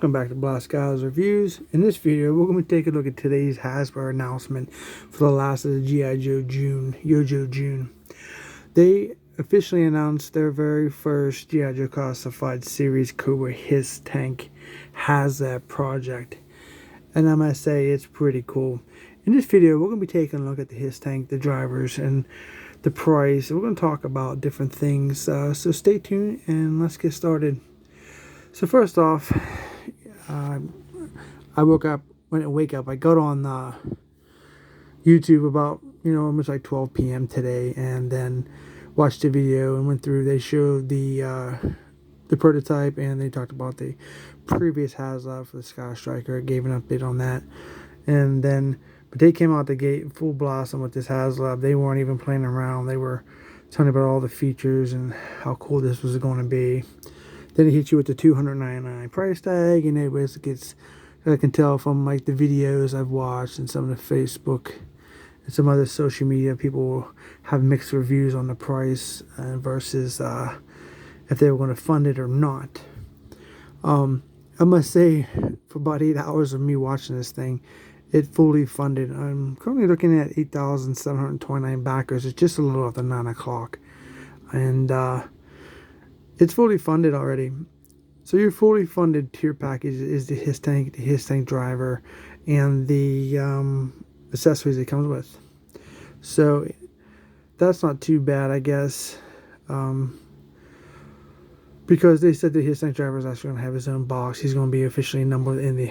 Welcome back to Blast Guys Reviews. In this video, we're going to take a look at today's Hasbro announcement for the last of the G.I. Joe June. They officially announced their very first G.I. Joe classified series Cobra Hisstank Haslab project. And I must say, it's pretty cool. In this video, we're going to be taking a look at the Hisstank, the drivers, and the price. We're going to talk about different things. So stay tuned and let's get started. So first off, I woke up. When I wake up, I got on YouTube about almost like 12 p.m. today, and then watched the video and went through. They showed the prototype, and they talked about the previous Haslab for the Sky Striker. Gave an update on that, and then but they came out the gate full blossom with this Haslab. They weren't even playing around. They were telling about all the features and how cool this was going to be. Then it hits you with the $299 price tag, and it basically gets, I can tell from like the videos I've watched and some of the Facebook and some other social media, people have mixed reviews on the price versus if they were going to fund it or not. I must say, for about 8 hours of me watching this thing, it fully funded. I'm currently looking at 8,729 backers. It's just a little after 9 o'clock. And it's fully funded already. So your fully funded tier package is the Hisstank driver, and the accessories it comes with. So that's not too bad, I guess, because they said the Hisstank driver is actually going to have his own box. He's going to be officially numbered in the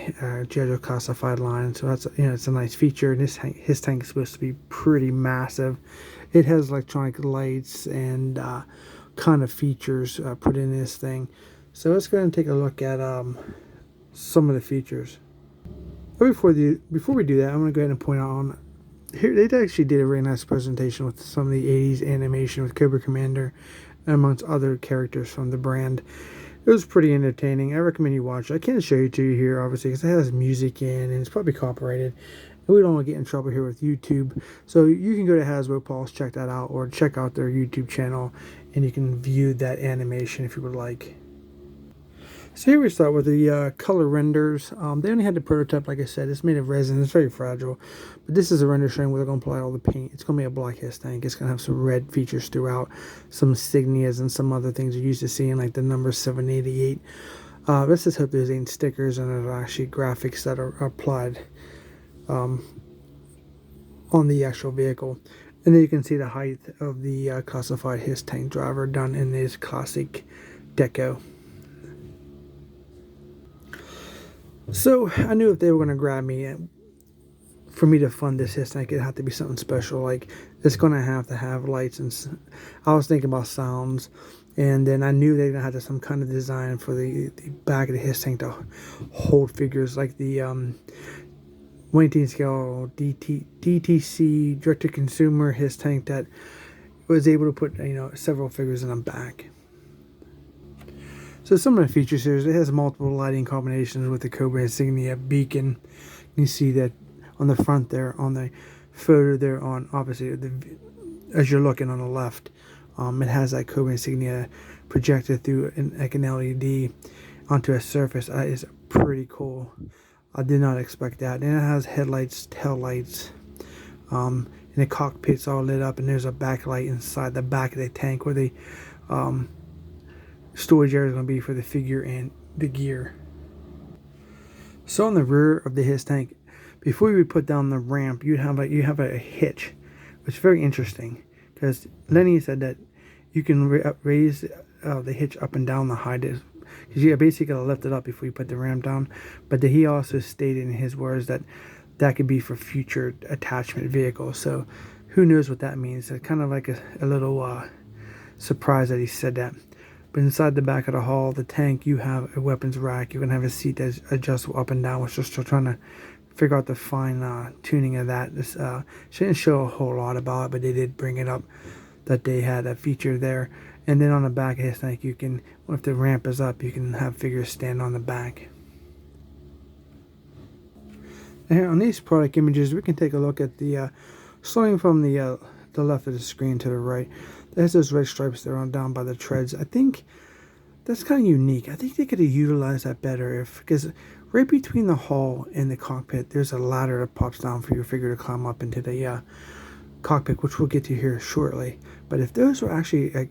G.I.JOE classified line. So that's it's a nice feature. And this Hisstank is supposed to be pretty massive. It has electronic lights and kind of features put in this thing. So let's go ahead and take a look at some of the features. But before we do that, I'm going to go ahead and point out on here they actually did a really nice presentation with some of the 80s animation with Cobra Commander and amongst other characters from the brand. It was pretty entertaining. I recommend you watch it. I can't show it to you here, obviously, because it has music in and it's probably copyrighted. And we don't want to get in trouble here with YouTube. So you can go to Hasbro Pulse, check that out, or check out their YouTube channel, and you can view that animation if you would like. So here we start with the color renders. They only had the prototype, like I said. It's made of resin. It's very fragile. But this is a render showing where they're going to apply all the paint. It's going to be a black Hisstank. It's going to have some red features throughout, some insignias and some other things you're used to seeing, like the number 788. Let's just hope there's ain't stickers and there's actually graphics that are applied on the actual vehicle. And then you can see the height of the classified Hisstank driver done in this classic deco. So I knew if they were going to grab me, for me to fund this Hisstank, it'd have to be something special. Like, it's going to have lights, and I was thinking about sounds. And then I knew they were going to have some kind of design for the back of the Hisstank to hold figures like the 1/18 scale DTC direct-to-consumer Hisstank that was able to put several figures in the back. So some of the features here is it has multiple lighting combinations with the Cobra insignia beacon. You see that on the front there, on the photo there, on obviously as you're looking on the left, it has that Cobra insignia projected through an LED onto a surface. That is pretty cool. I did not expect that. And it has headlights, tail lights, and the cockpit's all lit up, and there's a backlight inside the back of the tank where the storage area is going to be for the figure and the gear. So on the rear of the Hisstank, before you would put down the ramp, you have a hitch, which is very interesting because Lenny said that you can raise the hitch up and down the height, because you basically got to lift it up before you put the ramp down. But he also stated in his words that could be for future attachment vehicles. So who knows what that means? So kind of like a little surprise that he said that. But inside the back of the hull, the tank, you have a weapons rack. You're going to have a seat that's adjustable up and down. We're still trying to figure out the fine tuning of that. This shouldn't show a whole lot about it, but they did bring it up that they had a feature there. And then on the back of his tank, you can, if the ramp is up, you can have figures stand on the back. And here on these product images, we can take a look at the, starting from the left of the screen to the right. There's those red stripes there on down by the treads. I think That's kind of unique. I think they could have utilized that better because right between the hull and the cockpit, there's a ladder that pops down for your figure to climb up into the cockpit, which we'll get to here shortly. But if those were actually a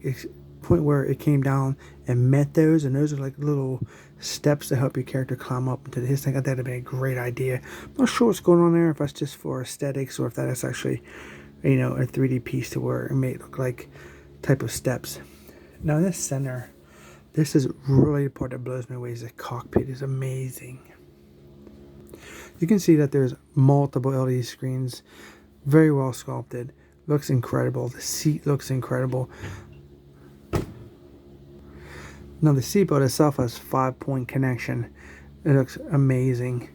point where it came down and met those, and those are like little steps to help your character climb up into the Hisstank, I think that'd be a great idea. I'm not sure what's going on there, if that's just for aesthetics or if that is actually, a 3D piece to where it may look like type of steps. Now in this center, this is really the part that blows me away. Is the cockpit is amazing. You can see that there's multiple LED screens, very well sculpted, looks incredible. The seat looks incredible. Now the seatbelt itself has 5-point connection. It looks amazing.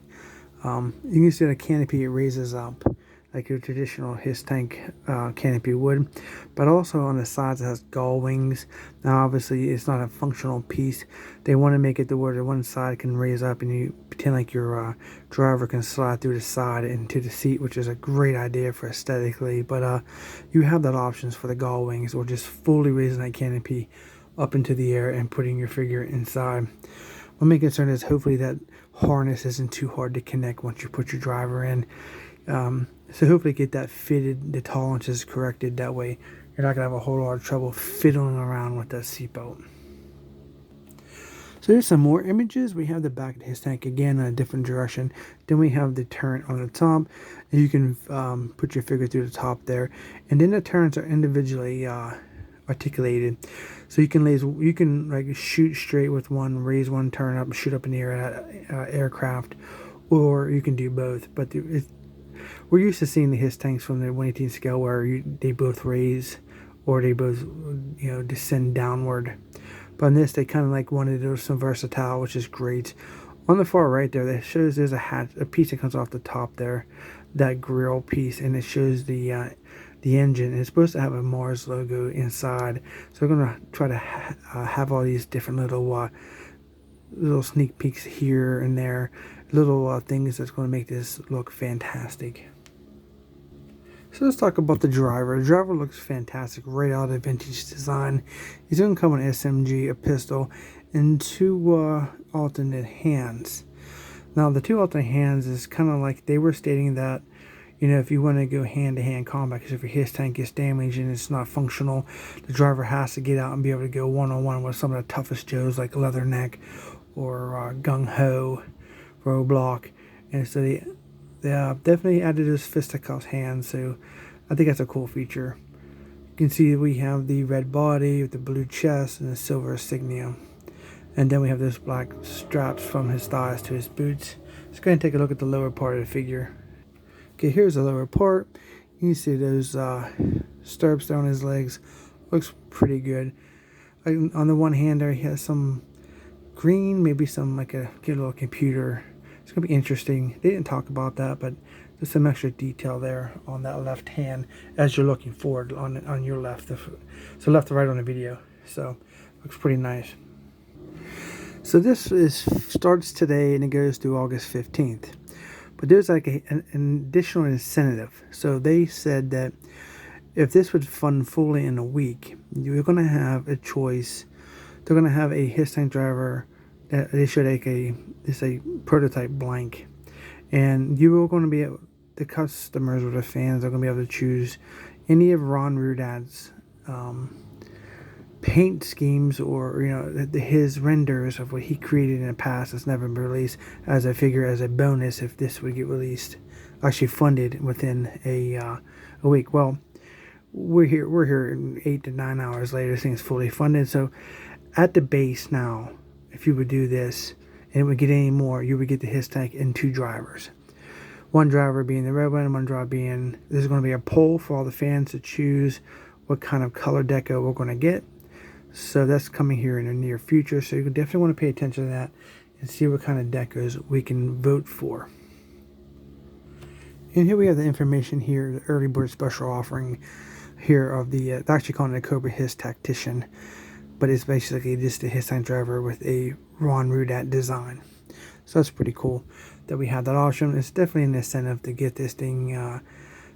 You can see the canopy, it raises up like your traditional Hisstank canopy would, but also on the sides it has gull wings. Now obviously it's not a functional piece. They want to make it to where the one side can raise up and you pretend like your driver can slide through the side into the seat, which is a great idea for aesthetically. But you have that options for the gull wings, or just fully raising that canopy up into the air and putting your figure inside. My main concern is hopefully that harness isn't too hard to connect once you put your driver in. So hopefully get that fitted, the tolerances corrected. That way you're not going to have a whole lot of trouble fiddling around with that seatbelt. So there's some more images. We have the back of the Hisstank again in a different direction. Then we have the turret on the top. And you can put your figure through the top there. And then the turrets are individually articulated. So you can like shoot straight with one, raise one, turn up, shoot up in the air at aircraft, or you can do both. But we're used to seeing the Histanks from the 1/18 scale where they both raise or they both descend downward. But on this, they kind of like wanted to do some versatile, which is great. On the far right there, that shows there's a piece that comes off the top there, that grill piece, and it shows the engine. It's supposed to have a Mars logo inside. So we're gonna try to have all these different little sneak peeks here and there, little things that's going to make this look fantastic. So let's talk about the driver. The driver looks fantastic, right out of the vintage design. He's going to come with an SMG, a pistol, and 2 alternate hands. Now the 2 alternate hands is kind of like they were stating that, if you want to go hand-to-hand combat, because if your Hisstank gets damaged and it's not functional, the driver has to get out and be able to go one-on-one with some of the toughest Joes like Leatherneck or Gung Ho, Roblox. And so they definitely added those fisticuffs hands, so I think that's a cool feature. You can see we have the red body with the blue chest and the silver insignia. And then we have those black straps from his thighs to his boots. Let's go ahead and take a look at the lower part of the figure. Okay, here's the lower part. You can see those stirrups there on his legs. Looks pretty good. On the one hand there, he has some green, maybe some like a little computer. It's going to be interesting. They didn't talk about that, but there's some extra detail there on that left hand as you're looking forward on your left. So left to right on the video. So looks pretty nice. So this starts today and it goes through August 15th. But there's like an additional incentive. So they said that if this would fund fully in a week, you're going to have a choice. They're going to have a Hisstank driver. They should make a prototype blank, and you are going to be the customers or the fans are going to be able to choose any of Ron Rudad's paint schemes, or his renders of what he created in the past that's never been released as a figure, as a bonus if this would get released, actually funded within a week. Well, we're here 8 to 9 hours later. This thing's fully funded. So at the base now, if you would do this and it would get any more, you would get the Hisstank and 2 drivers. One driver being the red one, and one driver being, there's going to be a poll for all the fans to choose what kind of color deco we're going to get. So that's coming here in the near future. So you definitely want to pay attention to that and see what kind of decos we can vote for. And here we have the information here, the early bird special offering here of the, they're actually calling it a Cobra Hiss Tactician, but it's basically just a Hisstank driver with a Ron Rudad design. So that's pretty cool that we have that option. It's definitely an incentive to get this thing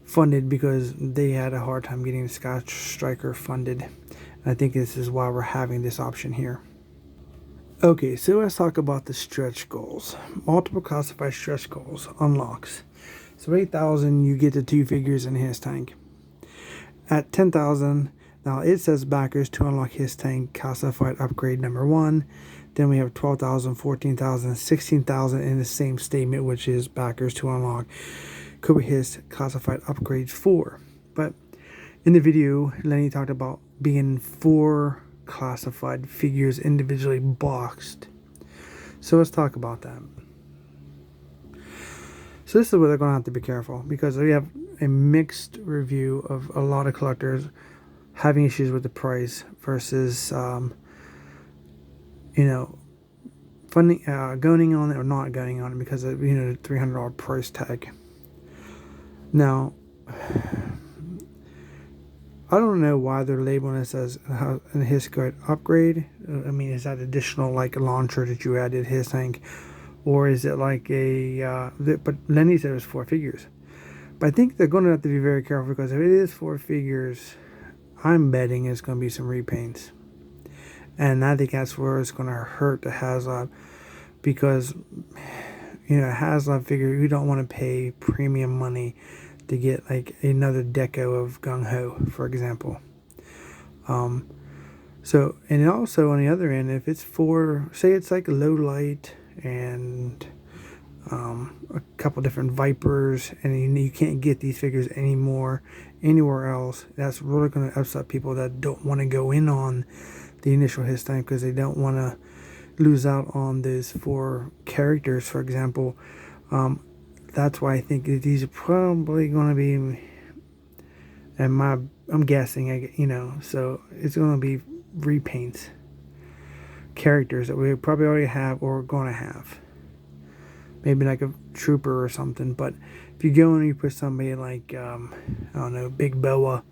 funded, because they had a hard time getting the Sky Striker funded. And I think this is why we're having this option here. Okay, so let's talk about the stretch goals. Multiple classified stretch goals unlocks. So 8,000, you get the 2 figures in Hisstank. At 10,000, now it says backers to unlock Hisstank classified upgrade number 1. Then we have 12,000, 14,000, 16,000 in the same statement, which is backers to unlock Cobra Hiss classified upgrades 4. But in the video, Lenny talked about being 4 classified figures individually boxed. So let's talk about that. So this is where they're going to have to be careful, because we have a mixed review of a lot of collectors having issues with the price versus funding, going on it or not going on it because of the $300 price tag. Now, I don't know why they're labeling this as a Hisstank upgrade. I mean, is that additional like a launcher that you added Hisstank, or is it like a? But Lenny said it was 4 figures. But I think they're going to have to be very careful, because if it is 4 figures, I'm betting it's going to be some repaints, and I think that's where it's going to hurt the Haslab, because Haslab figure, you don't want to pay premium money to get like another deco of Gung Ho, for example. So, and also on the other end, if it's for, say it's like a low light and a couple different Vipers, and you can't get these figures anymore anywhere else, that's really going to upset people that don't want to go in on the initial Hisstank, because they don't want to lose out on those 4 characters, for example. That's why I think that these are probably going to be, and I'm guessing, so it's going to be repaints, characters that we probably already have or are going to have. Maybe like a trooper or something. But if you go and you put somebody like, I don't know, Big Boa,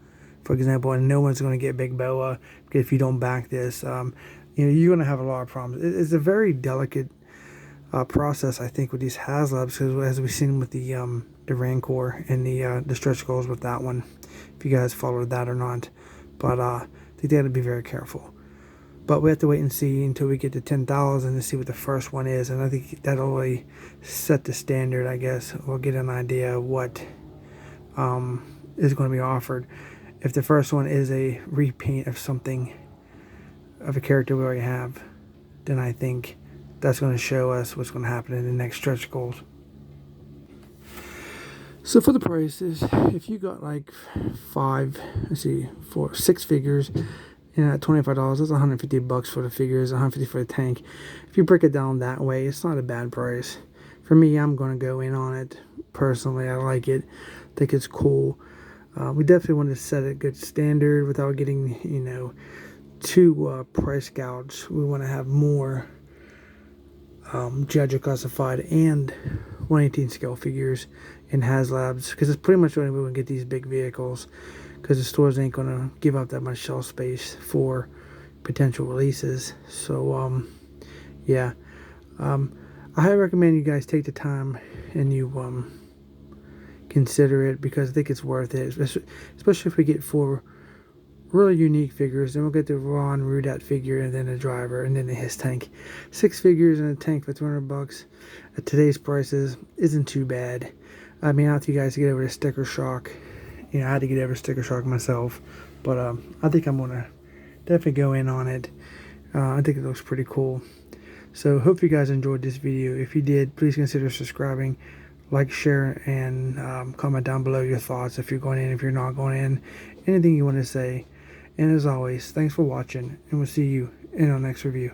for example, and no one's going to get Big Boa if you don't back this, you're going to have a lot of problems. It's a very delicate process, I think, with these Haslabs, because as we've seen with the Rancor and the stretch goals with that one, if you guys followed that or not. But I think they got to be very careful. But we have to wait and see until we get to 10,000 to see what the first one is, and I think that'll really set the standard. I guess we'll get an idea of what is going to be offered. If the first one is a repaint of something, of a character we already have, then I think that's going to show us what's going to happen in the next stretch goals. So for the prices, if you got like 6 figures, at $25, that's $150 for the figures, $150 for the tank. If you break it down that way, it's not a bad price. For me, I'm going to go in on it personally. I like it. I think it's cool. We definitely want to set a good standard without getting, too price gouged. We want to have more G.I.JOE classified and 118 scale figures in Haslabs, because it's pretty much the only way we can get these big vehicles, because the stores ain't going to give up that much shelf space for potential releases. So, yeah. I highly recommend you guys take the time and you consider it, because I think it's worth it, especially if we get 4 really unique figures. Then we'll get the Ron Rudat figure, and then the driver, and then the Hisstank. 6 figures and a tank for $200 at today's prices isn't too bad. I mean, I have you guys to get over the sticker shock. I had to get over sticker shock myself, but I think I'm gonna definitely go in on it. I think it looks pretty cool. So hope you guys enjoyed this video. If you did, please consider subscribing, like, share, and comment down below your thoughts, if you're going in, if you're not going in, anything you want to say. And as always, thanks for watching, and we'll see you in our next review.